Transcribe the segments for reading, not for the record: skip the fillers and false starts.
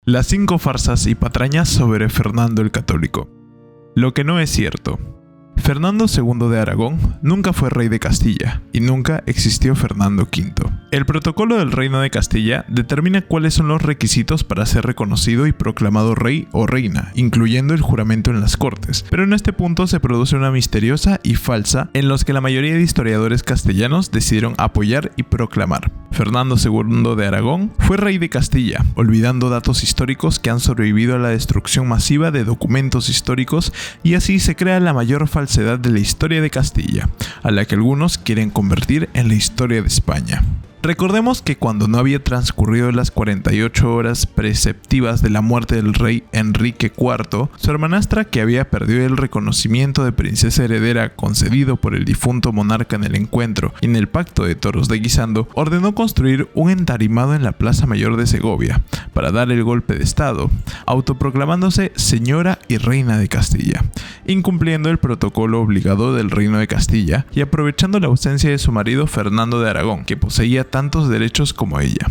Las 5 farsas y patrañas sobre Fernando el Católico. Lo que no es cierto. Fernando II de Aragón nunca fue rey de Castilla y nunca existió Fernando V. El protocolo del Reino de Castilla determina cuáles son los requisitos para ser reconocido y proclamado rey o reina, incluyendo el juramento en las Cortes, pero en este punto se produce una misteriosa y falsa en los que la mayoría de historiadores castellanos decidieron apoyar y proclamar. Fernando II de Aragón fue rey de Castilla, olvidando datos históricos que han sobrevivido a la destrucción masiva de documentos históricos, y así se crea la mayor falsedad de la historia de Castilla, a la que algunos quieren convertir en la historia de España. Recordemos que cuando no había transcurrido las 48 horas preceptivas de la muerte del rey Enrique IV, su hermanastra, que había perdido el reconocimiento de princesa heredera concedido por el difunto monarca en el encuentro y en el pacto de toros de Guisando, ordenó construir un entarimado en la Plaza Mayor de Segovia para dar el golpe de estado, autoproclamándose señora y reina de Castilla, incumpliendo el protocolo obligado del Reino de Castilla y aprovechando la ausencia de su marido Fernando de Aragón, que poseía tantos derechos como ella.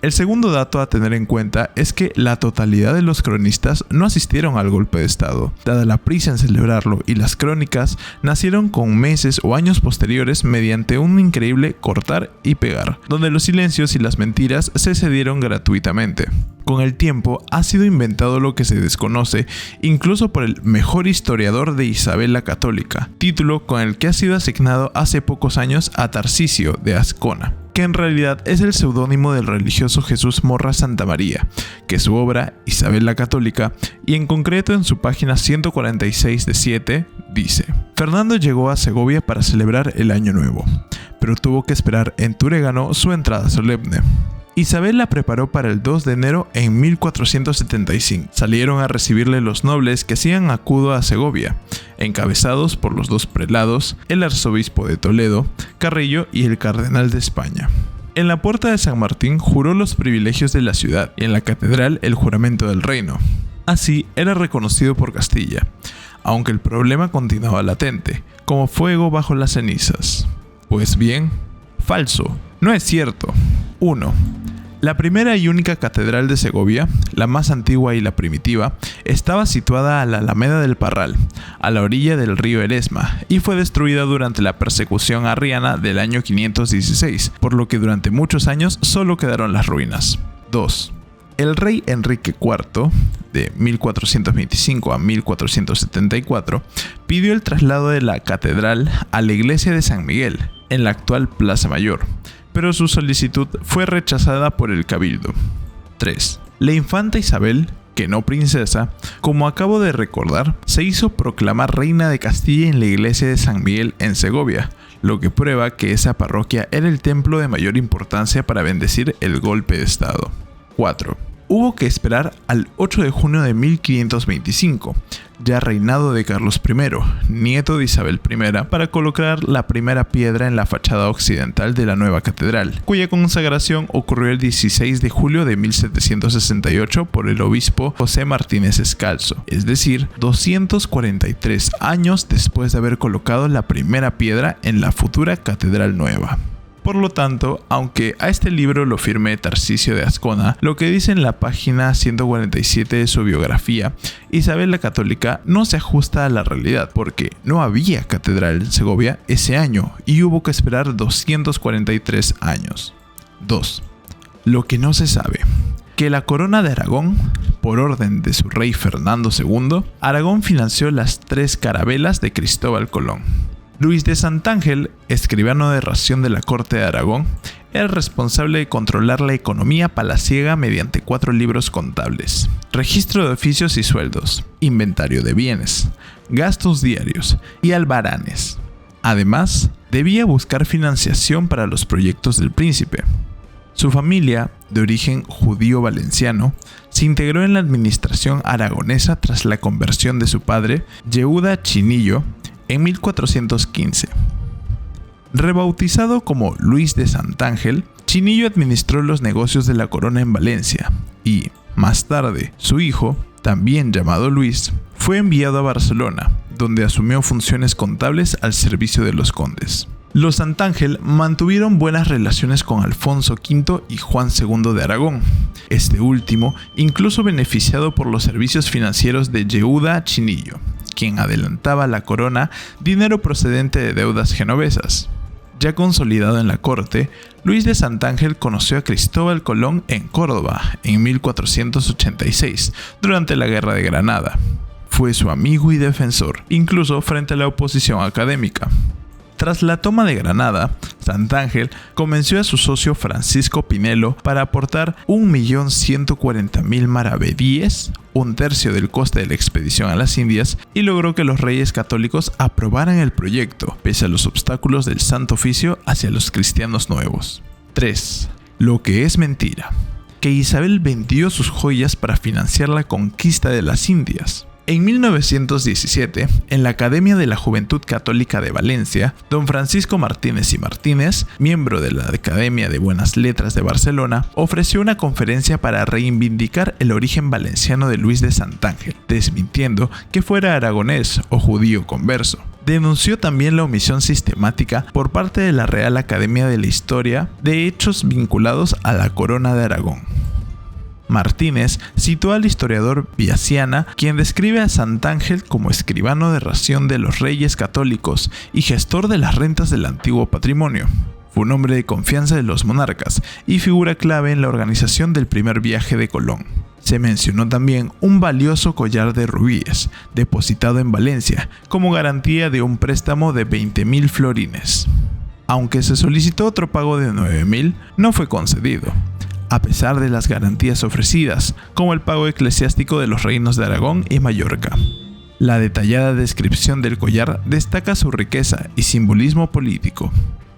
El segundo dato a tener en cuenta es que la totalidad de los cronistas no asistieron al golpe de estado, dada la prisa en celebrarlo, y las crónicas nacieron con meses o años posteriores mediante un increíble cortar y pegar, donde los silencios y las mentiras se cedieron gratuitamente. Con el tiempo ha sido inventado lo que se desconoce, incluso por el mejor historiador de Isabel la Católica, título con el que ha sido asignado hace pocos años a Tarcisio de Ascona, que en realidad es el seudónimo del religioso Jesús Morra Santamaría, que su obra, Isabel la Católica, y en concreto en su página 146 de 7, dice: Fernando llegó a Segovia para celebrar el Año Nuevo, pero tuvo que esperar en Turégano su entrada solemne. Isabel la preparó para el 2 de enero en 1475. Salieron a recibirle los nobles que hacían acudo a Segovia, encabezados por los 2 prelados, el arzobispo de Toledo, Carrillo, y el cardenal de España. En la puerta de San Martín juró los privilegios de la ciudad y en la catedral el juramento del reino. Así era reconocido por Castilla, aunque el problema continuaba latente, como fuego bajo las cenizas. Pues bien, falso, no es cierto. 1. La primera y única catedral de Segovia, la más antigua y la primitiva, estaba situada a la Alameda del Parral, a la orilla del río Eresma, y fue destruida durante la persecución arriana del año 516, por lo que durante muchos años solo quedaron las ruinas. 2. El rey Enrique IV, de 1425 a 1474, pidió el traslado de la catedral a la iglesia de San Miguel, en la actual Plaza Mayor, pero su solicitud fue rechazada por el cabildo. 3. La infanta Isabel, que no princesa, como acabo de recordar, se hizo proclamar reina de Castilla en la iglesia de San Miguel en Segovia, lo que prueba que esa parroquia era el templo de mayor importancia para bendecir el golpe de estado. 4. Hubo que esperar al 8 de junio de 1525, ya reinado de Carlos I, nieto de Isabel I, para colocar la primera piedra en la fachada occidental de la nueva catedral, cuya consagración ocurrió el 16 de julio de 1768 por el obispo José Martínez Escalzo, es decir, 243 años después de haber colocado la primera piedra en la futura catedral nueva. Por lo tanto, aunque a este libro lo firme Tarcisio de Ascona, lo que dice en la página 147 de su biografía, Isabel la Católica no se ajusta a la realidad, porque no había catedral en Segovia ese año y hubo que esperar 243 años. 2. Lo que no se sabe: que la corona de Aragón, por orden de su rey Fernando II, Aragón financió las 3 carabelas de Cristóbal Colón. Luis de Santángel, escribano de ración de la corte de Aragón, era responsable de controlar la economía palaciega mediante 4 libros contables: registro de oficios y sueldos, inventario de bienes, gastos diarios y albaranes. Además, debía buscar financiación para los proyectos del príncipe. Su familia, de origen judío valenciano, se integró en la administración aragonesa tras la conversión de su padre, Yehuda Chinillo, en 1415. Rebautizado como Luis de Santángel, Chinillo administró los negocios de la corona en Valencia y, más tarde, su hijo, también llamado Luis, fue enviado a Barcelona, donde asumió funciones contables al servicio de los condes. Los Santángel mantuvieron buenas relaciones con Alfonso V y Juan II de Aragón, este último incluso beneficiado por los servicios financieros de Yehuda Chinillo, quien adelantaba a la corona dinero procedente de deudas genovesas. Ya consolidado en la corte, Luis de Santángel conoció a Cristóbal Colón en Córdoba en 1486, durante la Guerra de Granada. Fue su amigo y defensor, incluso frente a la oposición académica. Tras la toma de Granada, Santángel convenció a su socio Francisco Pinelo para aportar 1.140.000 maravedíes, un tercio del coste de la expedición a las Indias, y logró que los reyes católicos aprobaran el proyecto, pese a los obstáculos del Santo Oficio hacia los cristianos nuevos. 3. Lo que es mentira. Que Isabel vendió sus joyas para financiar la conquista de las Indias. En 1917, en la Academia de la Juventud Católica de Valencia, don Francisco Martínez y Martínez, miembro de la Academia de Buenas Letras de Barcelona, ofreció una conferencia para reivindicar el origen valenciano de Luis de Santángel, desmintiendo que fuera aragonés o judío converso. Denunció también la omisión sistemática por parte de la Real Academia de la Historia de hechos vinculados a la Corona de Aragón. Martínez citó al historiador Biaciana, quien describe a Santángel como escribano de ración de los reyes católicos y gestor de las rentas del antiguo patrimonio. Fue un hombre de confianza de los monarcas y figura clave en la organización del primer viaje de Colón. Se mencionó también un valioso collar de rubíes, depositado en Valencia, como garantía de un préstamo de 20.000 florines. Aunque se solicitó otro pago de 9.000, no fue concedido, a pesar de las garantías ofrecidas, como el pago eclesiástico de los reinos de Aragón y Mallorca. La detallada descripción del collar destaca su riqueza y simbolismo político.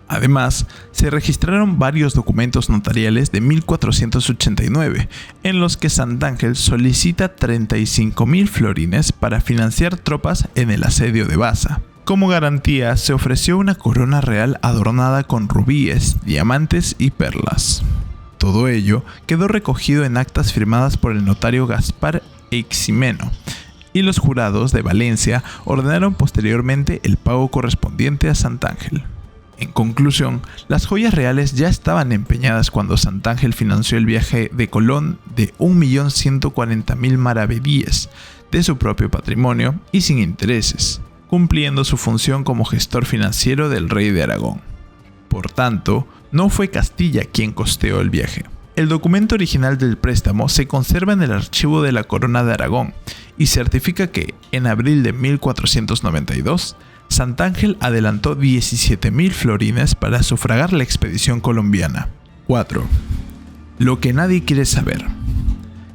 Además, se registraron varios documentos notariales de 1489, en los que Santángel solicita 35.000 florines para financiar tropas en el asedio de Baza. Como garantía, se ofreció una corona real adornada con rubíes, diamantes y perlas. Todo ello quedó recogido en actas firmadas por el notario GasparEiximeno, y los jurados de Valencia ordenaron posteriormente el pago correspondiente a Santángel. En conclusión, las joyas reales ya estaban empeñadas cuando Santángel financió el viaje de Colón de 1.140.000 maravedíes de su propio patrimonio y sin intereses, cumpliendo su función como gestor financiero del rey de Aragón. Por tanto, no fue Castilla quien costeó el viaje. El documento original del préstamo se conserva en el archivo de la Corona de Aragón y certifica que, en abril de 1492, Santángel adelantó 17.000 florines para sufragar la expedición colombiana. 4. Lo que nadie quiere saber.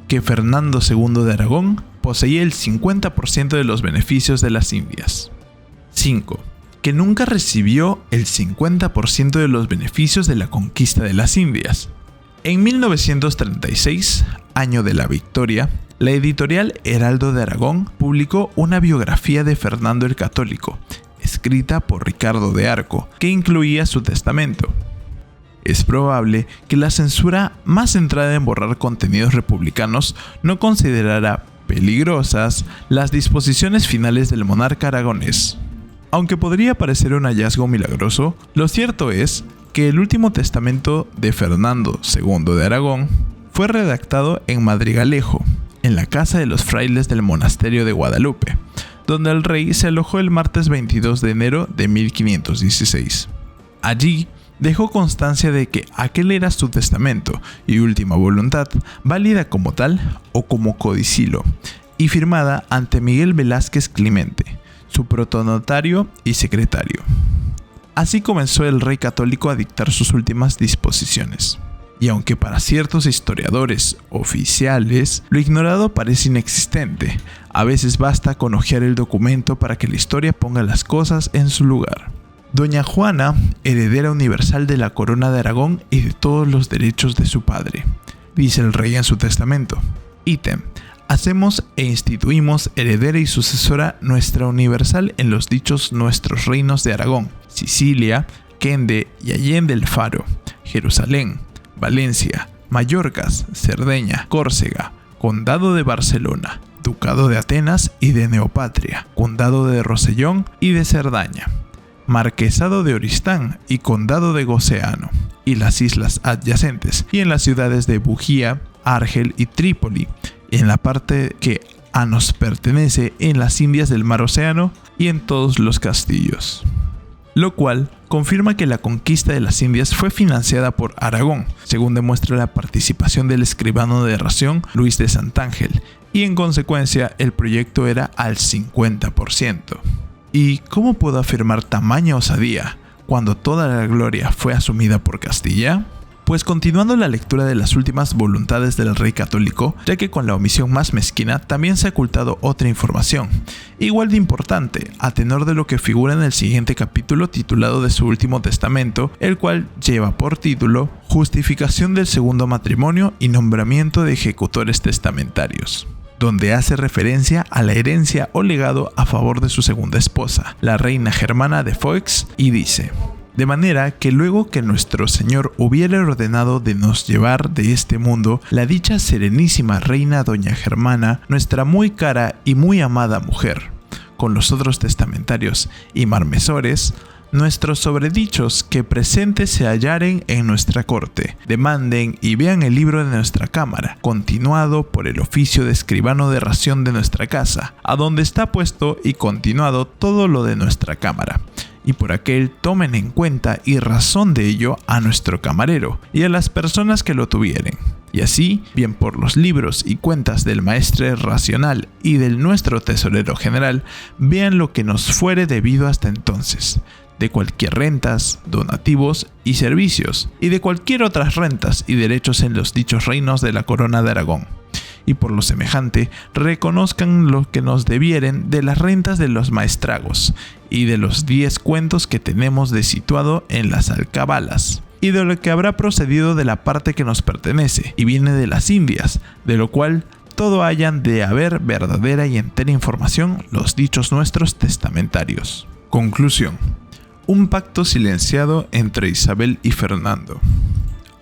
Que Fernando II de Aragón poseía el 50% de los beneficios de las Indias. 5. Que nunca recibió el 50% de los beneficios de la conquista de las Indias. En 1936, año de la victoria, la editorial Heraldo de Aragón publicó una biografía de Fernando el Católico, escrita por Ricardo de Arco, que incluía su testamento. Es probable que la censura, más centrada en borrar contenidos republicanos, no considerara peligrosas las disposiciones finales del monarca aragonés. Aunque podría parecer un hallazgo milagroso, lo cierto es que el último testamento de Fernando II de Aragón fue redactado en Madrigalejo, en la casa de los frailes del monasterio de Guadalupe, donde el rey se alojó el martes 22 de enero de 1516. Allí dejó constancia de que aquel era su testamento y última voluntad, válida como tal o como codicilo, y firmada ante Miguel Velázquez Climente, su protonotario y secretario. Así comenzó el rey católico a dictar sus últimas disposiciones. Y aunque para ciertos historiadores oficiales lo ignorado parece inexistente, a veces basta con hojear el documento para que la historia ponga las cosas en su lugar. Doña Juana, heredera universal de la corona de Aragón y de todos los derechos de su padre, dice el rey en su testamento. Ítem: hacemos e instituimos heredera y sucesora nuestra universal en los dichos nuestros reinos de Aragón, Sicilia, Quende y Allende el Faro, Jerusalén, Valencia, Mallorcas, Cerdeña, Córcega, Condado de Barcelona, Ducado de Atenas y de Neopatria, Condado de Rosellón y de Cerdaña, Marquesado de Oristán y Condado de Goceano, y las islas adyacentes, y en las ciudades de Bujía, Argel y Trípoli, en la parte que nos pertenece en las Indias del Mar Océano y en todos los castillos. Lo cual confirma que la conquista de las Indias fue financiada por Aragón, según demuestra la participación del escribano de Ración Luis de Santángel, y en consecuencia el proyecto era al 50%. ¿Y cómo puedo afirmar tamaña osadía cuando toda la gloria fue asumida por Castilla? Pues continuando la lectura de las últimas voluntades del rey católico, ya que con la omisión más mezquina también se ha ocultado otra información, igual de importante, a tenor de lo que figura en el siguiente capítulo titulado de su último testamento, el cual lleva por título Justificación del segundo matrimonio y nombramiento de ejecutores testamentarios, donde hace referencia a la herencia o legado a favor de su segunda esposa, la reina Germana de Foix, y dice: de manera que luego que nuestro Señor hubiera ordenado de nos llevar de este mundo, la dicha serenísima reina doña Germana, nuestra muy cara y muy amada mujer, con los otros testamentarios y marmesores, nuestros sobredichos que presentes se hallaren en nuestra corte, demanden y vean el libro de nuestra cámara, continuado por el oficio de escribano de ración de nuestra casa, a donde está puesto y continuado todo lo de nuestra cámara, y por aquel tomen en cuenta y razón de ello a nuestro camarero y a las personas que lo tuvieren, y así, bien por los libros y cuentas del maestre racional y del nuestro tesorero general, vean lo que nos fuere debido hasta entonces, de cualquier rentas, donativos y servicios, y de cualquier otras rentas y derechos en los dichos reinos de la corona de Aragón. Y por lo semejante, reconozcan lo que nos debieren de las rentas de los maestragos, y de los 10 cuentos que tenemos de situado en las alcabalas, y de lo que habrá procedido de la parte que nos pertenece, y viene de las Indias, de lo cual todo hayan de haber verdadera y entera información los dichos nuestros testamentarios. Conclusión. Un pacto silenciado entre Isabel y Fernando.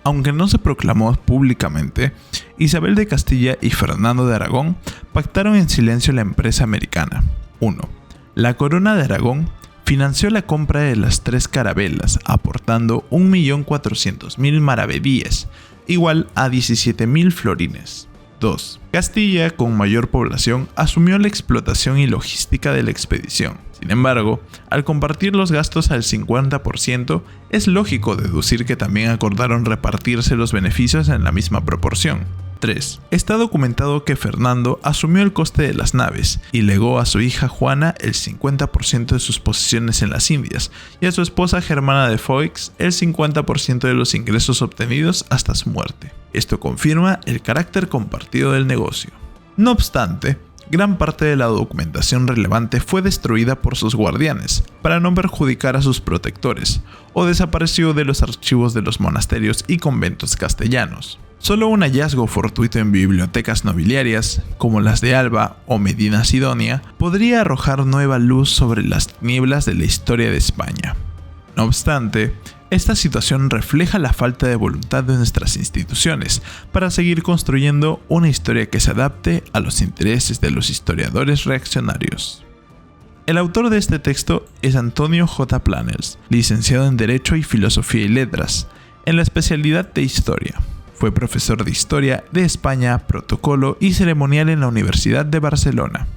Aunque no se proclamó públicamente, Isabel de Castilla y Fernando de Aragón pactaron en silencio la empresa americana. 1. La corona de Aragón financió la compra de las 3 carabelas, aportando 1.400.000 maravedíes, igual a 17.000 florines. 2. Castilla, con mayor población, asumió la explotación y logística de la expedición. Sin embargo, al compartir los gastos al 50%, es lógico deducir que también acordaron repartirse los beneficios en la misma proporción. 3. Está documentado que Fernando asumió el coste de las naves y legó a su hija Juana el 50% de sus posesiones en las Indias y a su esposa Germana de Foix el 50% de los ingresos obtenidos hasta su muerte. Esto confirma el carácter compartido del negocio. No obstante, gran parte de la documentación relevante fue destruida por sus guardianes para no perjudicar a sus protectores, o desapareció de los archivos de los monasterios y conventos castellanos. Solo un hallazgo fortuito en bibliotecas nobiliarias, como las de Alba o Medina Sidonia, podría arrojar nueva luz sobre las tinieblas de la historia de España. No obstante, esta situación refleja la falta de voluntad de nuestras instituciones para seguir construyendo una historia que se adapte a los intereses de los historiadores reaccionarios. El autor de este texto es Antonio J. Planels, licenciado en Derecho y Filosofía y Letras, en la especialidad de Historia. Fue profesor de Historia de España, Protocolo y Ceremonial en la Universidad de Barcelona.